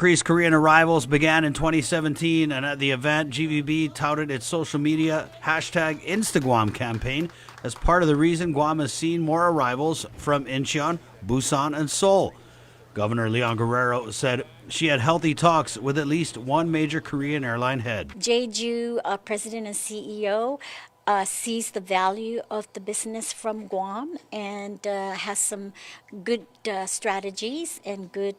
increased Korean arrivals began in 2017, and at the event, GVB touted its social media hashtag InstaGuam campaign as part of the reason Guam has seen more arrivals from Incheon, Busan, and Seoul. Governor Leon Guerrero said she had healthy talks with at least one major Korean airline head. Jeju president and CEO sees the value of the business from Guam and has some good strategies and good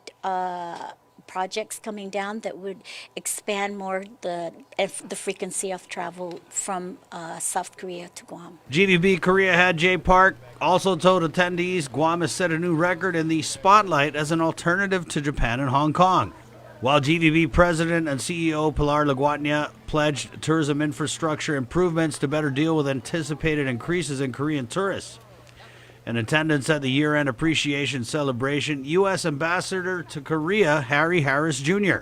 projects coming down that would expand more the frequency of travel from South Korea to Guam. GVB Korea head Jay Park also told attendees Guam has set a new record in the spotlight as an alternative to Japan and Hong Kong. While GVB President and CEO Pilar Laguatnia pledged tourism infrastructure improvements to better deal with anticipated increases in Korean tourists. In attendance at the year-end appreciation celebration, U.S. Ambassador to Korea Harry Harris Jr.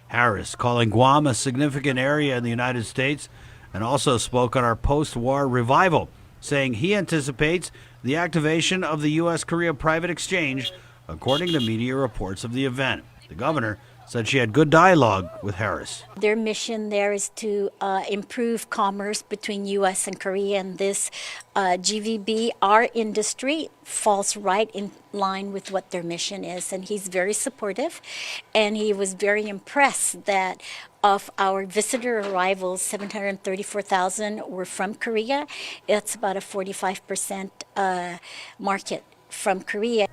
Harris calling Guam a significant area in the United States and also spoke on our post-war revival, saying he anticipates the activation of the U.S.-Korea private exchange, according to media reports of the event. The governor said she had good dialogue with Harris. Their mission there is to improve commerce between U.S. and Korea, and this GVB, our industry, falls right in line with what their mission is. And he's very supportive, and he was very impressed that of our visitor arrivals, 734,000 were from Korea. It's about a 45% market from Korea.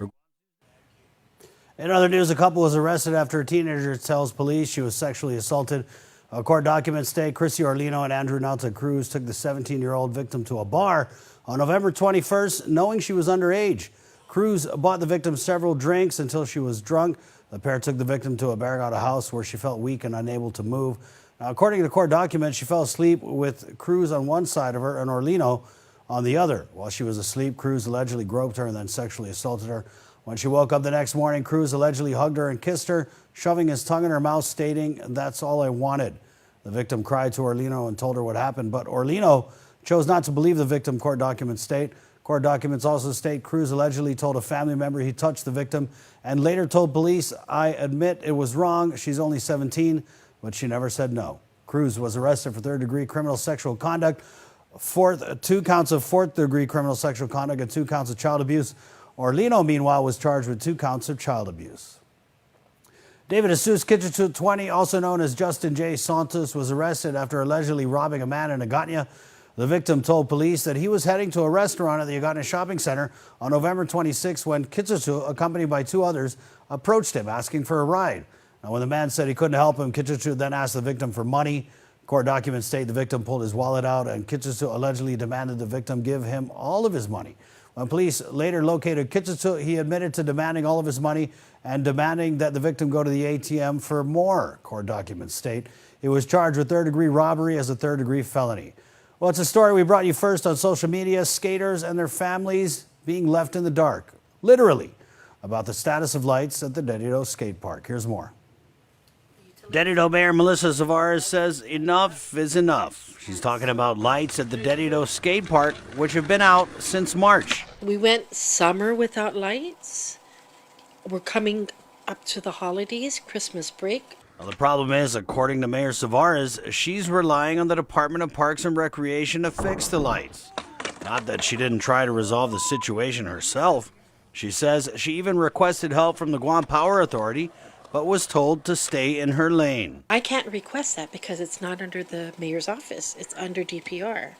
In other news, a couple was arrested after a teenager tells police she was sexually assaulted. Court documents state Chrissy Orlino and Andrew Nalta Cruz took the 17-year-old victim to a bar on November 21st, knowing she was underage. Cruz bought the victim several drinks until she was drunk. The pair took the victim to a Barragata house where she felt weak and unable to move. Now, according to court documents, she fell asleep with Cruz on one side of her and Orlino on the other. While she was asleep, Cruz allegedly groped her and then sexually assaulted her. When she woke up the next morning, Cruz allegedly hugged her and kissed her, shoving his tongue in her mouth, stating, "That's all I wanted." The victim cried to Orlino and told her what happened, but Orlino chose not to believe the victim, court documents state. Court documents also state Cruz allegedly told a family member he touched the victim and later told police, "I admit it was wrong. She's only 17, but she never said no." Cruz was arrested for third-degree criminal sexual conduct, 2 counts of fourth-degree criminal sexual conduct and 2 counts of child abuse. Orlino, meanwhile, was charged with 2 counts of child abuse. David Jesus Kitchitut, 20, also known as Justin J. Santos, was arrested after allegedly robbing a man in Agotnya. The victim told police that he was heading to a restaurant at the Agotnya Shopping Center on November 26 when Kitchitut, accompanied by 2 others, approached him asking for a ride. Now, when the man said he couldn't help him, Kitchitut then asked the victim for money. Court documents state the victim pulled his wallet out and Kitchitut allegedly demanded the victim give him all of his money. When police later located Kitchitut, he admitted to demanding all of his money and demanding that the victim go to the ATM for more, court documents state. He was charged with third-degree robbery as a third-degree felony. Well, it's a story we brought you first on social media. Skaters and their families being left in the dark, literally, about the status of lights at the Deadwood skate park. Here's more. Deadwood Mayor Melissa Zavares says enough is enough. She's talking about lights at the Deadwood skate park, which have been out since March. We went summer without lights. We're coming up to the holidays, Christmas break. Well, the problem is, according to Mayor Zavares, she's relying on the Department of Parks and Recreation to fix the lights. Not that she didn't try to resolve the situation herself. She says she even requested help from the Guam Power Authority, but was told to stay in her lane. I can't request that because it's not under the mayor's office. It's under DPR.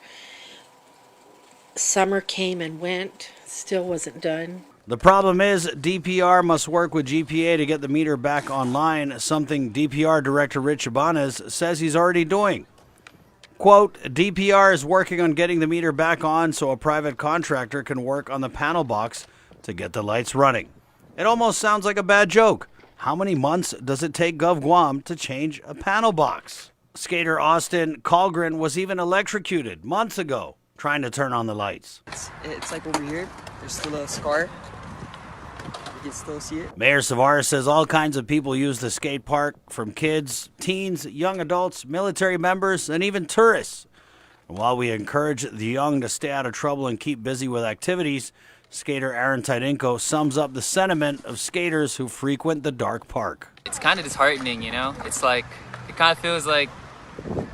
Summer came and went, still wasn't done. The problem is DPR must work with GPA to get the meter back online, something DPR Director Rich Ibanez says he's already doing. Quote, DPR is working on getting the meter back on so a private contractor can work on the panel box to get the lights running. It almost sounds like a bad joke. How many months does it take Gov Guam to change a panel box? Skater Austin Colgren was even electrocuted months ago trying to turn on the lights. It's like over here. There's still a scar. You can still see it. Mayor Zavares says all kinds of people use the skate park, from kids, teens, young adults, military members, and even tourists. And while we encourage the young to stay out of trouble and keep busy with activities, Skater Aaron Tydinko sums up the sentiment of skaters who frequent the dark park. It's kind of disheartening, you know? It's like, it kind of feels like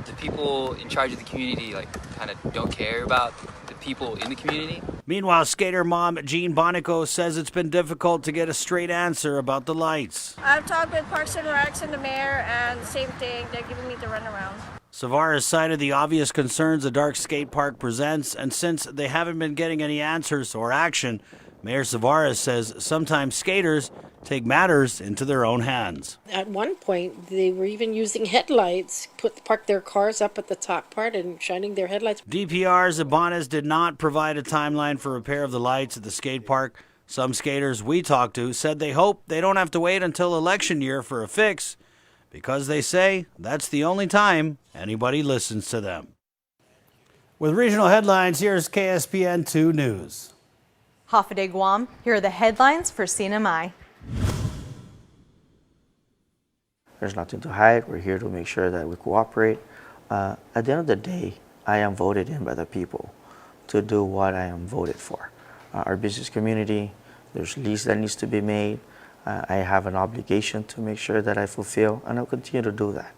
the people in charge of the community kind of don't care about the people in the community. Meanwhile, skater mom Jean Bonico says it's been difficult to get a straight answer about the lights. I've talked with Parks and Recs and the mayor, and same thing, they're giving me the runaround. Savara cited the obvious concerns the dark skate park presents, and since they haven't been getting any answers or action, Mayor Savara says sometimes skaters take matters into their own hands. At one point, they were even using headlights, park their cars up at the top part and shining their headlights. DPR's Ibanez did not provide a timeline for repair of the lights at the skate park. Some skaters we talked to said they hope they don't have to wait until election year for a fix, because they say that's the only time anybody listens to them. With regional headlines, here's KSPN 2 News. Hafa Guam, here are the headlines for CNMI. There's nothing to hide. We're here to make sure that we cooperate. At the end of the day, I am voted in by the people to do what I am voted for. Our business community, there's lease that needs to be made. I have an obligation to make sure that I fulfill, and I'll continue to do that.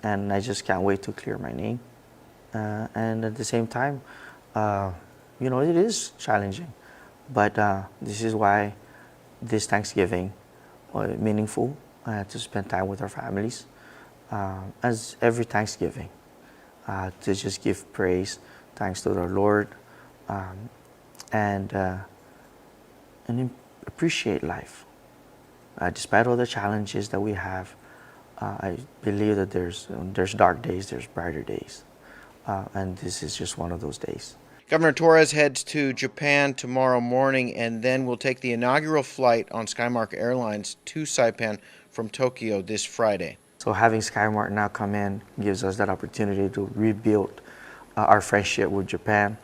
And I just can't wait to clear my name. And at the same time, it is challenging. But this is why this Thanksgiving was meaningful to spend time with our families, as every Thanksgiving, to just give praise, thanks to our Lord, and appreciate life. Despite all the challenges that we have, I believe that there's dark days, there's brighter days, and this is just one of those days. Governor Torres heads to Japan tomorrow morning and then will take the inaugural flight on Skymark Airlines to Saipan from Tokyo this Friday. So having Skymark now come in gives us that opportunity to rebuild our friendship with Japan,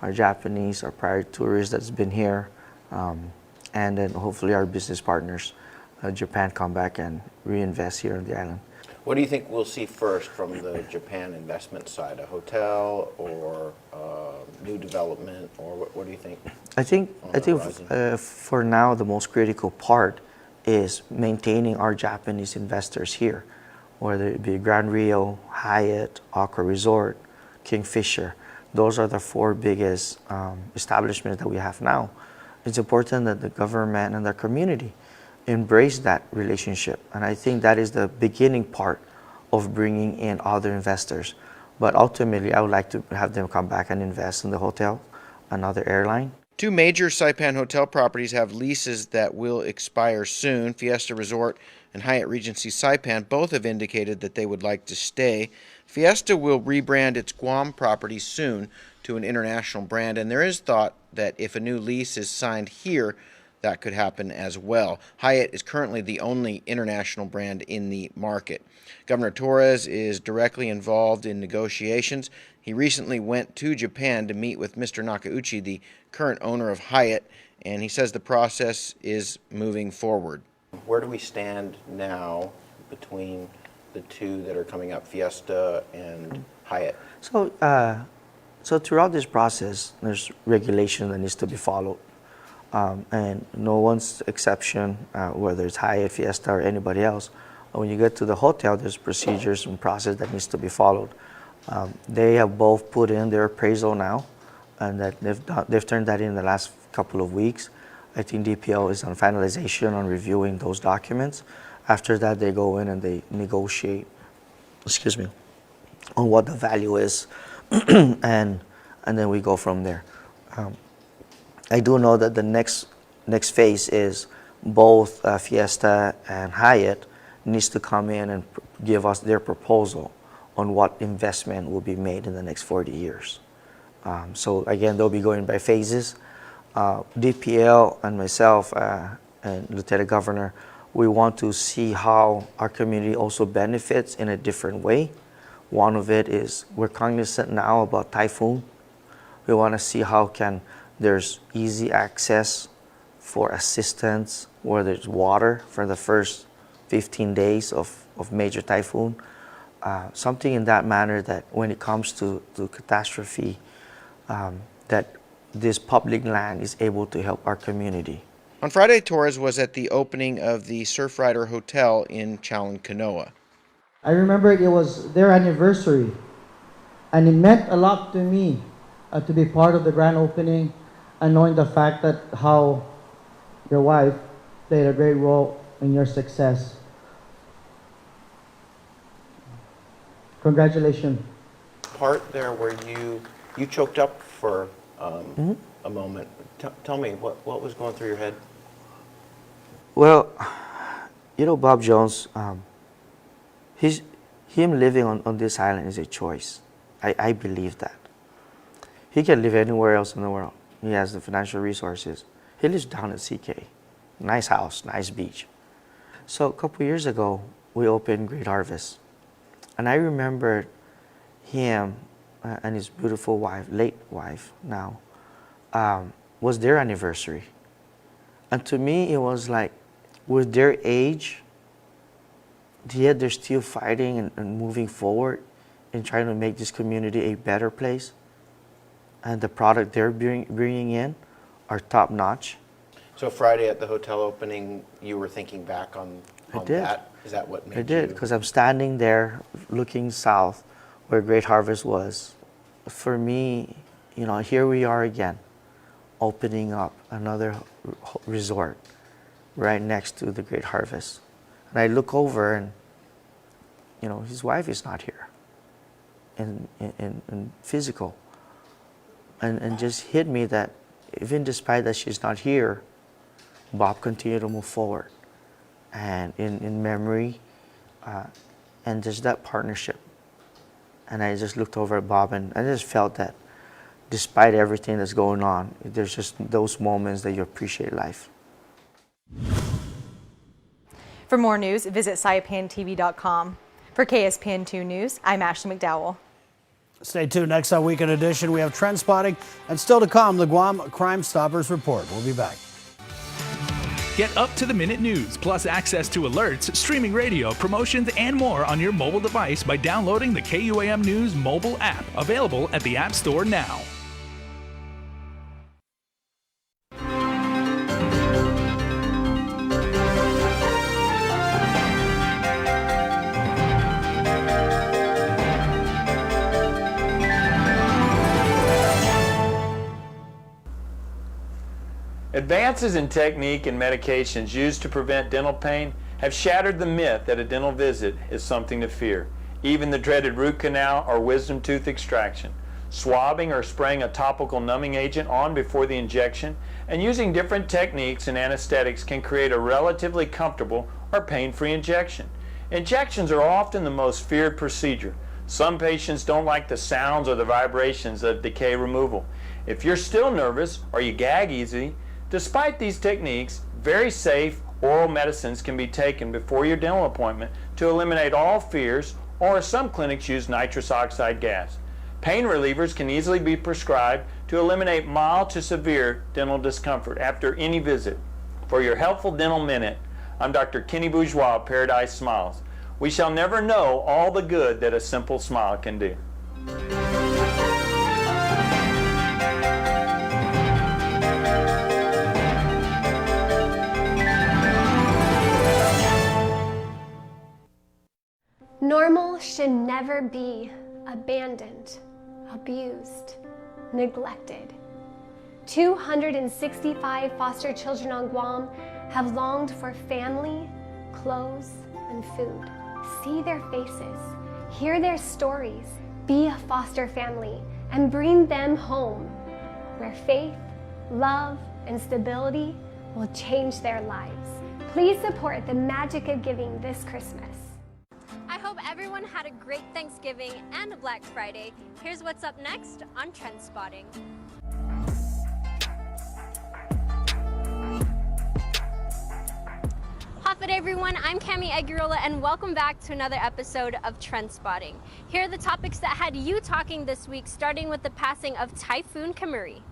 our Japanese, our prior tourists that's been here, and then hopefully our business partners, Japan, come back and reinvest here on the island. What do you think we'll see first from the Japan investment side? A hotel or new development, or what do you think? I think for now the most critical part is maintaining our Japanese investors here, whether it be Grand Rio, Hyatt, Aqua Resort, Kingfisher. Those are the four biggest establishments that we have now. It's important that the government and the community embrace that relationship, and I think that is the beginning part of bringing in other investors. But ultimately, I would like to have them come back and invest in the hotel, another airline. Two major Saipan hotel properties have leases that will expire soon. Fiesta Resort and Hyatt Regency Saipan both have indicated that they would like to stay. Fiesta will rebrand its Guam property soon to an international brand, and there is thought that if a new lease is signed here, that could happen as well. Hyatt is currently the only international brand in the market. Governor Torres is directly involved in negotiations. He recently went to Japan to meet with Mr. Nakauchi, the current owner of Hyatt, and he says the process is moving forward. Where do we stand now between the two that are coming up, Fiesta and Hyatt? So throughout this process, there's regulation that needs to be followed. And no one's exception, whether it's Hyatt, Fiesta, or anybody else. When you get to the hotel, there's procedures and process that needs to be followed. They have both put in their appraisal now, and that they've turned that in the last couple of weeks. I think DPO is on finalization on reviewing those documents. After that, they go in and they negotiate, on what the value is, and then we go from there. I do know that the next phase is both Fiesta and Hyatt needs to come in and give us their proposal on what investment will be made in the next 40 years. So again, they'll be going by phases. DPL and myself and Lieutenant Governor, we want to see how our community also benefits in a different way. One of it is we're cognizant now about typhoon. We want to see how there's easy access for assistance, where there's water for the first 15 days of major typhoon. Something in that manner that when it comes to catastrophe, that this public land is able to help our community. On Friday, Torres was at the opening of the Surfrider Hotel in Chalankanoa. I remember it was their anniversary, and it meant a lot to me to be part of the grand opening and knowing the fact that how your wife played a great role in your success. Congratulations. Part there where you choked up for a moment. Tell me, what was going through your head? Well, you know, Bob Jones, him living on this island is a choice. I believe that. He can live anywhere else in the world. He has the financial resources. He lives down at CK. Nice house, nice beach. So a couple years ago, we opened Great Harvest. And I remember him and his beautiful wife, late wife now, was their anniversary. And to me, it was like, with their age, yet they're still fighting and moving forward and trying to make this community a better place. And the product they're bringing in are top notch. So Friday at the hotel opening, you were thinking back on that? Is that what made you? I did, because I'm standing there looking south where Great Harvest was. For me, you know, here we are again, opening up another resort right next to the Great Harvest. And I look over and, you know, his wife is not here in physical. And just hit me that even despite that she's not here, Bob continued to move forward. And in memory, and just that partnership. And I just looked over at Bob and I just felt that despite everything that's going on, there's just those moments that you appreciate life. For more news, visit saipantv.com. For KSPN2 News, I'm Ashley McDowell. Stay tuned. Next on Weekend Edition, we have trend spotting, and still to come, the Guam Crime Stoppers Report. We'll be back. Get up-to-the-minute news, plus access to alerts, streaming radio, promotions, and more on your mobile device by downloading the KUAM News mobile app, available at the App Store now. Advances in technique and medications used to prevent dental pain have shattered the myth that a dental visit is something to fear. Even the dreaded root canal or wisdom tooth extraction. Swabbing or spraying a topical numbing agent on before the injection, and using different techniques and anesthetics can create a relatively comfortable or pain-free injection. Injections are often the most feared procedure. Some patients don't like the sounds or the vibrations of decay removal. If you're still nervous or you gag easy, despite these techniques, very safe oral medicines can be taken before your dental appointment to eliminate all fears, or some clinics use nitrous oxide gas. Pain relievers can easily be prescribed to eliminate mild to severe dental discomfort after any visit. For your Helpful Dental Minute, I'm Dr. Kenny Bourgeois of Paradise Smiles. We shall never know all the good that a simple smile can do. Normal should never be abandoned, abused, neglected. 265 foster children on Guam have longed for family, clothes, and food. See their faces, hear their stories, be a foster family, and bring them home, where faith, love, and stability will change their lives. Please support the magic of giving this Christmas. I hope everyone had a great Thanksgiving and a Black Friday. Here's what's up next on Trend Spotting. Hafid everyone, I'm Cami Aguirola and welcome back to another episode of Trend Spotting. Here are the topics that had you talking this week, starting with the passing of Typhoon Kamuri.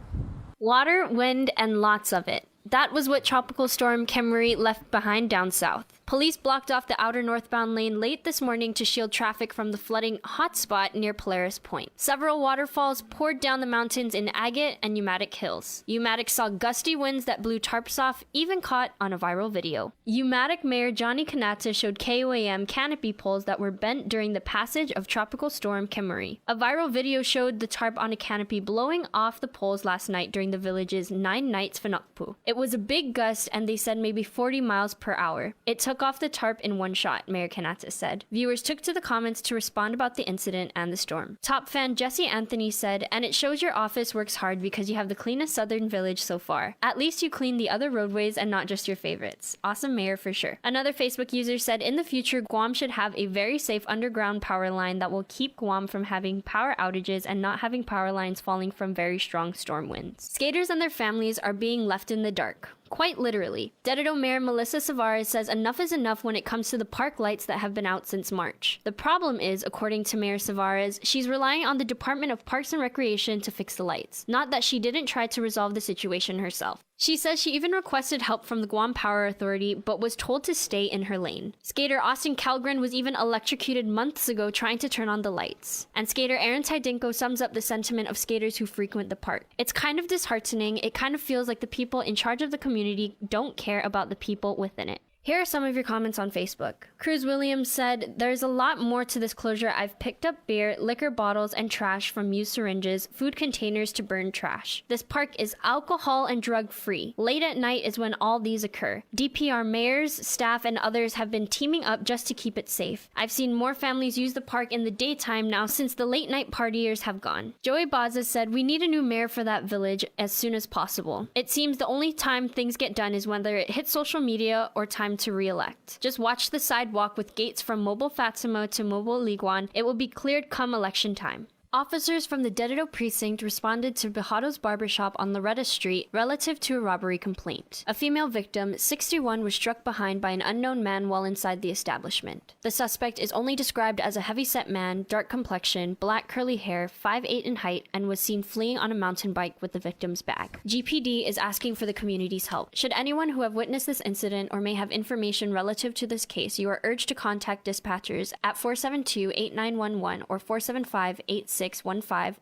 Water, wind, and lots of it. That was what Tropical Storm Kamuri left behind down south. Police blocked off the outer northbound lane late this morning to shield traffic from the flooding hotspot near Polaris Point. Several waterfalls poured down the mountains in Agate and Umatic Hills. Umatic saw gusty winds that blew tarps off, even caught on a viral video. Umatic Mayor Johnny Kanata showed KUAM canopy poles that were bent during the passage of Tropical Storm Kemari. A viral video showed the tarp on a canopy blowing off the poles last night during the village's 9 Nights Fanokpu. It was a big gust, and they said maybe 40 miles per hour. It took off the tarp in one shot, Mayor Kanata said. Viewers took to the comments to respond about the incident and the storm. Top fan Jesse Anthony said, "And it shows your office works hard because you have the cleanest southern village so far. At least you clean the other roadways and not just your favorites. Awesome mayor for sure." Another Facebook user said, "In the future, Guam should have a very safe underground power line that will keep Guam from having power outages and not having power lines falling from very strong storm winds." Skaters and their families are being left in the dark. Quite literally. Deadwood Mayor Melissa Savares says enough is enough when it comes to the park lights that have been out since March. The problem is, according to Mayor Savares, she's relying on the Department of Parks and Recreation to fix the lights. Not that she didn't try to resolve the situation herself. She says she even requested help from the Guam Power Authority, but was told to stay in her lane. Skater Austin Calgren was even electrocuted months ago trying to turn on the lights. And skater Aaron Tydinko sums up the sentiment of skaters who frequent the park. "It's kind of disheartening. It kind of feels like the people in charge of the community don't care about the people within it." Here are some of your comments on Facebook. Cruz Williams said, "There's a lot more to this closure. I've picked up beer, liquor bottles, and trash from used syringes, food containers to burn trash. This park is alcohol and drug free. Late at night is when all these occur. DPR mayors, staff, and others have been teaming up just to keep it safe. I've seen more families use the park in the daytime now since the late night partiers have gone." Joey Baza said, "We need a new mayor for that village as soon as possible. It seems the only time things get done is whether it hits social media or time to re-elect. Just watch the sidewalk with gates from Mobile Fatsimo to Mobile Liguan. It will be cleared come election time." Officers from the Dededo precinct responded to Bejado's barbershop on Loretta Street relative to a robbery complaint. A female victim, 61, was struck behind by an unknown man while inside the establishment. The suspect is only described as a heavy-set man, dark complexion, black curly hair, 5'8" in height, and was seen fleeing on a mountain bike with the victim's bag. GPD is asking for the community's help. Should anyone who have witnessed this incident or may have information relative to this case, you are urged to contact dispatchers at 472-8911 or 475-8615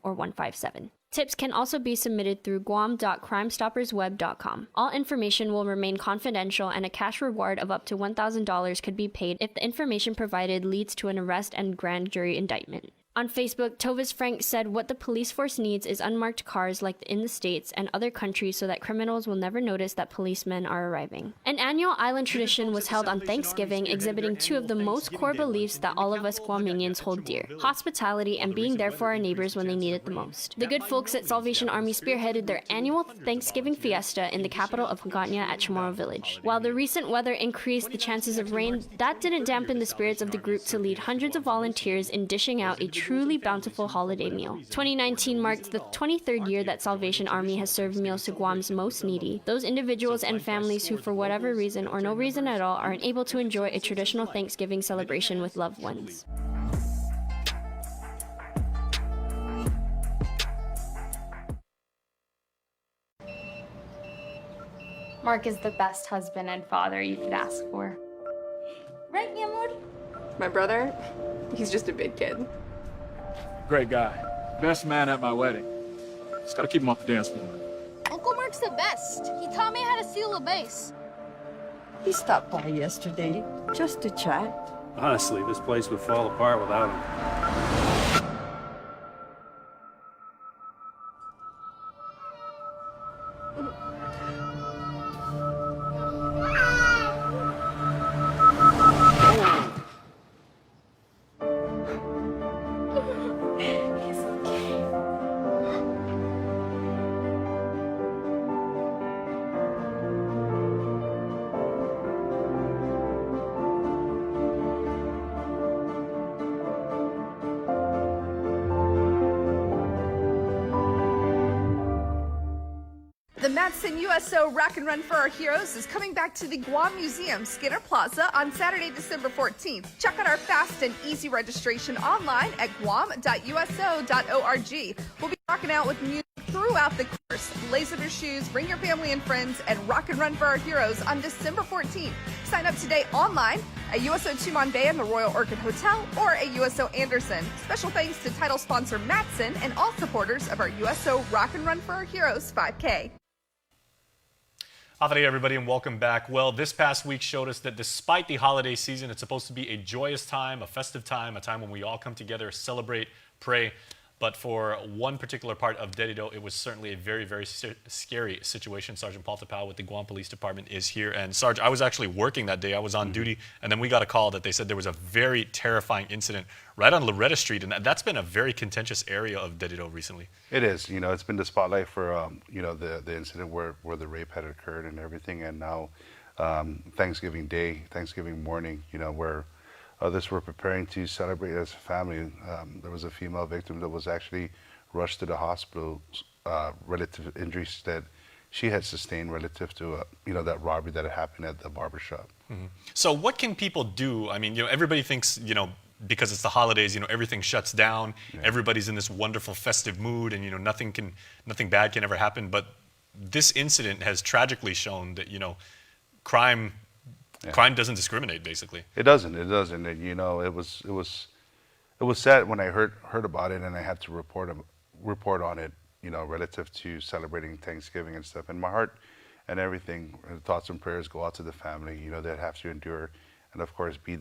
or 157. Tips can also be submitted through guam.crimestoppersweb.com. All information will remain confidential, and a cash reward of up to $1,000 could be paid if the information provided leads to an arrest and grand jury indictment. On Facebook, Tovis Frank said what the police force needs is unmarked cars like in the States and other countries so that criminals will never notice that policemen are arriving. An annual island tradition was held on Thanksgiving, exhibiting two of the most core beliefs that all of us Guaminians hold dear: hospitality and being there for our neighbors when they need it the most. The good folks at Salvation Army spearheaded their annual Thanksgiving fiesta in the capital of Hagåtña at Chamorro Village. While the recent weather increased the chances of rain, that didn't dampen the spirits of the group to lead hundreds of volunteers in dishing out a truly bountiful holiday meal. 2019 marked the 23rd year that Salvation Army has served meals to Guam's most needy, those individuals and families who for whatever reason or no reason at all are unable to enjoy a traditional Thanksgiving celebration with loved ones. Mark is the best husband and father you could ask for. Right, mi amor? My brother, he's just a big kid. Great guy. Best man at my wedding. Just gotta keep him off the dance floor. Uncle Mark's the best. He taught me how to seal a bass. He stopped by yesterday just to chat. Honestly, this place would fall apart without him. The Madsen USO Rack and Run for Our Heroes is coming back to the Guam Museum, Skinner Plaza, on Saturday, December 14th. Check out our fast and easy registration online at guam.uso.org. We'll be rocking out with music throughout the course. lace up your shoes, bring your family and friends, and rock and run for our heroes on December 14th. Sign up today online at USO Tumon Bay and the Royal Orchid Hotel or at USO Anderson. Special thanks to title sponsor Matson and all supporters of our USO Rock and Run for Our Heroes 5K. Hi, everybody, and welcome back. Well, this past week showed us that despite the holiday season, it's supposed to be a joyous time, a festive time, a time when we all come together, celebrate, pray. But for one particular part of Deadwood, it was certainly a very, very scary situation. Sergeant Paul Tapao with the Guam Police Department is here. And Sarge, I was actually working that day. I was on duty, and then we got a call that they said there was a very terrifying incident right on Loretta Street, and that's been a very contentious area of Deadwood recently. It is. You know, it's been the spotlight for, you know, the incident where the rape had occurred and everything. And now Thanksgiving Day, Thanksgiving morning, you know, where others were preparing to celebrate as a family. There was a female victim that was actually rushed to the hospital relative to injuries that she had sustained relative to, you know, that robbery that had happened at the barbershop. Mm-hmm. So what can people do? I mean, you know, everybody thinks, you know, because it's the holidays, you know, everything shuts down. Yeah. Everybody's in this wonderful festive mood, and, you know, nothing bad can ever happen. But this incident has tragically shown that, you know, crime doesn't discriminate, basically. It doesn't. And, you know, it was sad when I heard about it, and I had to report on it, you know, relative to celebrating Thanksgiving and stuff. And my heart and everything, thoughts and prayers go out to the family, you know, that have to endure, and of course be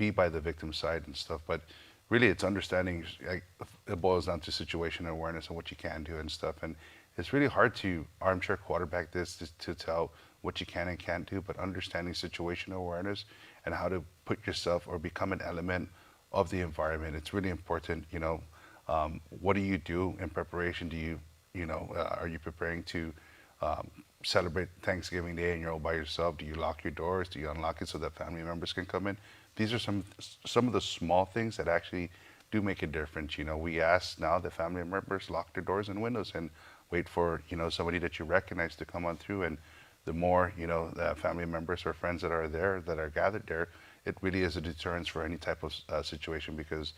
by the victim's side and stuff. But really, it's understanding. It boils down to situation awareness and what you can do and stuff. And it's really hard to armchair quarterback this to tell what you can and can't do, but understanding situational awareness and how to put yourself or become an element of the environment. It's really important, you know. What do you do in preparation? Are you preparing to celebrate Thanksgiving Day and you're all by yourself? Do you lock your doors? Do you unlock it so that family members can come in? These are some of the small things that actually do make a difference. You know, we ask now that family members lock their doors and windows and wait for, you know, somebody that you recognize to come on through. And the more, you know, the family members or friends that are there, that are gathered there, it really is a deterrence for any type of situation, because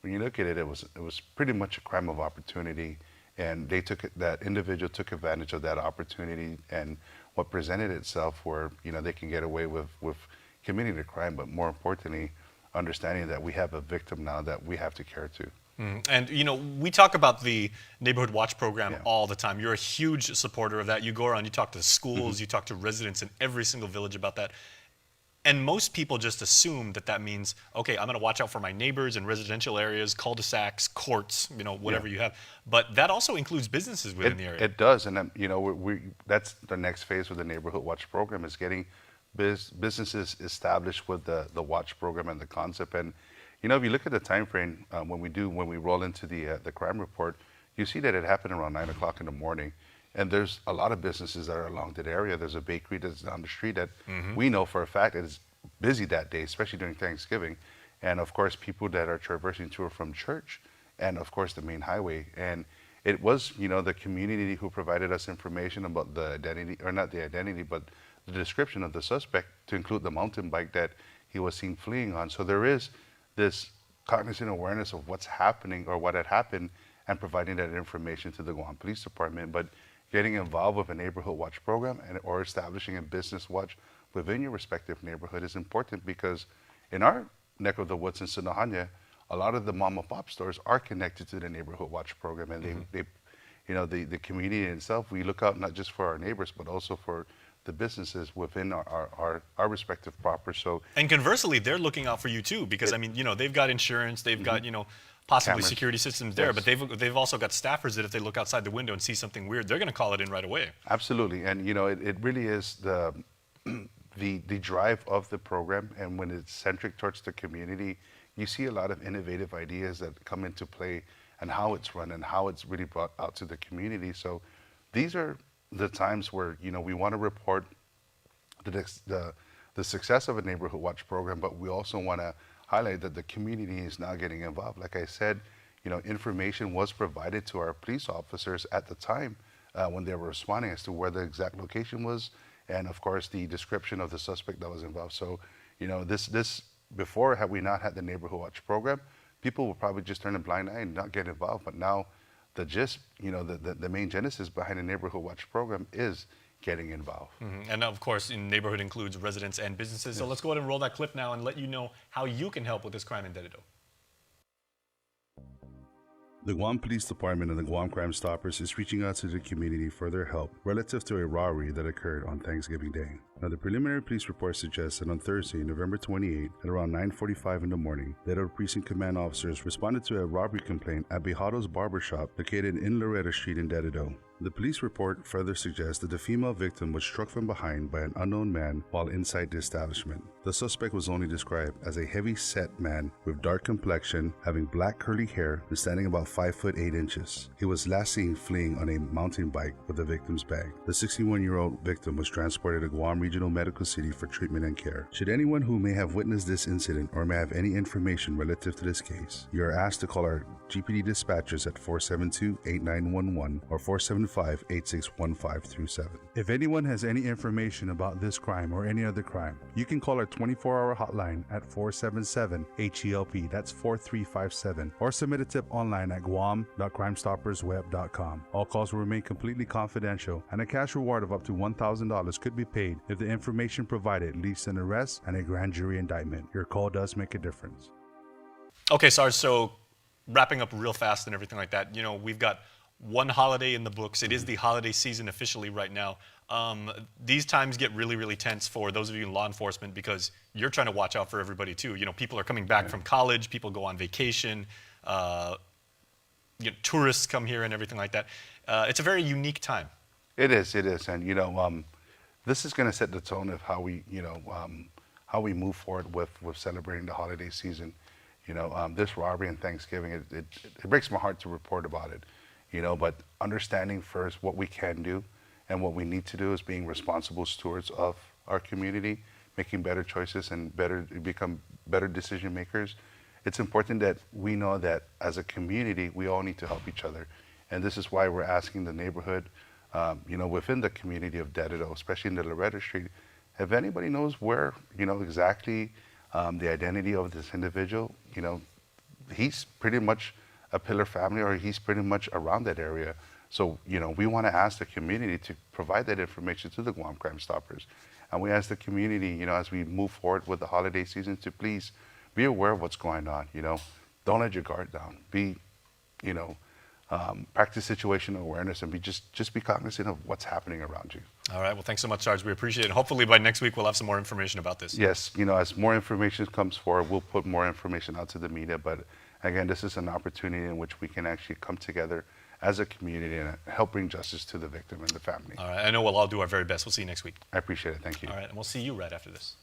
when you look at it, it was pretty much a crime of opportunity, and that individual took advantage of that opportunity and what presented itself, where, you know, they can get away with committing the crime, but more importantly, understanding that we have a victim now that we have to care to. And, you know, we talk about the Neighborhood Watch program all the time. You're a huge supporter of that. You go around, you talk to schools, you talk to residents in every single village about that. And most people just assume that means, okay, I'm going to watch out for my neighbors in residential areas, cul-de-sacs, courts, you know, whatever you have. But that also includes businesses within the area. It does. And, you know, that's the next phase of the Neighborhood Watch program, is getting businesses established with the Watch program and the concept. And, you know, if you look at the time frame, when we roll into the crime report, you see that it happened around 9 o'clock in the morning. And there's a lot of businesses that are along that area. There's a bakery that's down the street that we know for a fact is busy that day, especially during Thanksgiving. And of course, people that are traversing to or from church, and of course the main highway. And it was, you know, the community who provided us information about the identity, or not the identity, but the description of the suspect, to include the mountain bike that he was seen fleeing on. So there is this cognizant awareness of what's happening or what had happened, and providing that information to the Guam Police Department. But getting involved with a Neighborhood Watch program or establishing a business watch within your respective neighborhood is important, because in our neck of the woods in Sinahanya, a lot of the mom and pop stores are connected to the Neighborhood Watch program, and they you know, the community itself, we look out not just for our neighbors, but also for the businesses within our respective properties. So, and conversely, they're looking out for you too, because I mean, you know, they've got insurance, they've got, you know, possibly cameras, security systems there, but they've also got staffers that if they look outside the window and see something weird, they're going to call it in right away. Absolutely. And, you know, it really is the drive of the program, and when it's centric towards the community, you see a lot of innovative ideas that come into play, and how it's run and how it's really brought out to the community. So these are the times where, you know, we want to report the success of a Neighborhood Watch program, but we also want to highlight that the community is now getting involved. Like I said, you know, information was provided to our police officers at the time when they were responding as to where the exact location was, and of course the description of the suspect that was involved. So, you know, this before, had we not had the Neighborhood Watch program, people would probably just turn a blind eye and not get involved. But now the gist, the main genesis behind the Neighborhood Watch program is getting involved. And of course, in neighborhood includes residents and businesses. So let's go ahead and roll that clip now and let you know how you can help with this crime in Deadwood. The Guam Police Department and the Guam Crime Stoppers is reaching out to the community for their help relative to a robbery that occurred on Thanksgiving Day. Now, the preliminary police report suggests that on Thursday, November 28, at around 9:45 in the morning, Deadwood Precinct Command officers responded to a robbery complaint at Bejado's Barbershop located in Loretta Street in Deadwood. The police report further suggests that the female victim was struck from behind by an unknown man while inside the establishment. The suspect was only described as a heavy-set man with dark complexion, having black curly hair, and standing about 5 foot 8 inches. He was last seen fleeing on a mountain bike with the victim's bag. The 61-year-old victim was transported to Guam Regional Medical City for treatment and care. Should anyone who may have witnessed this incident or may have any information relative to this case, you are asked to call our GPD dispatchers at 472-8911 or 475-8615-7. If anyone has any information about this crime or any other crime, you can call our 24-hour hotline at 477-HELP, that's 4357, or submit a tip online at guam.crimestoppersweb.com. All calls will remain completely confidential, and a cash reward of up to $1,000 could be paid if the information provided leads to an arrest and a grand jury indictment. Your call does make a difference. Okay, Sarge, so wrapping up real fast and everything like that, we've got one holiday in the books. It is the holiday season officially right now. These times get really, really tense for those of you in law enforcement because you're trying to watch out for everybody too. People are coming back from college, people go on vacation, tourists come here and everything like that. It's a very unique time. It is, and this is going to set the tone of how we, how we move forward with celebrating the holiday season. This robbery and Thanksgiving, it breaks my heart to report about it. But understanding first what we can do and what we need to do is being responsible stewards of our community, making better choices and become better decision makers. It's important that we know that as a community, we all need to help each other. And this is why we're asking the neighborhood, within the community of Deadwood, especially in the Loretta Street, if anybody knows where, exactly the identity of this individual, he's pretty much a pillar family, or he's pretty much around that area. So, we want to ask the community to provide that information to the Guam Crime Stoppers. And we ask the community, as we move forward with the holiday season, to please be aware of what's going on. Don't let your guard down. Be, practice situational awareness and just be cognizant of what's happening around you. All right. Well, thanks so much, Sarge. We appreciate it. Hopefully by next week we'll have some more information about this. Yes. As more information comes forward, we'll put more information out to the media. But again, this is an opportunity in which we can actually come together as a community and help bring justice to the victim and the family. All right. I know we'll all do our very best. We'll see you next week. I appreciate it. Thank you. All right. And we'll see you right after this.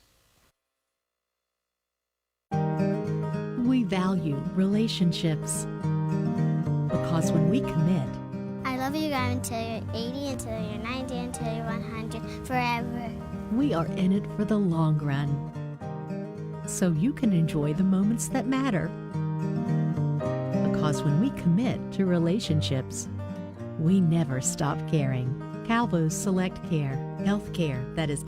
We value relationships because when we commit, I love you guys until you're 80, until you're 90, until you're 100, forever. We are in it for the long run, so you can enjoy the moments that matter. Because when we commit to relationships, we never stop caring. Calvo's Select Care, health care that is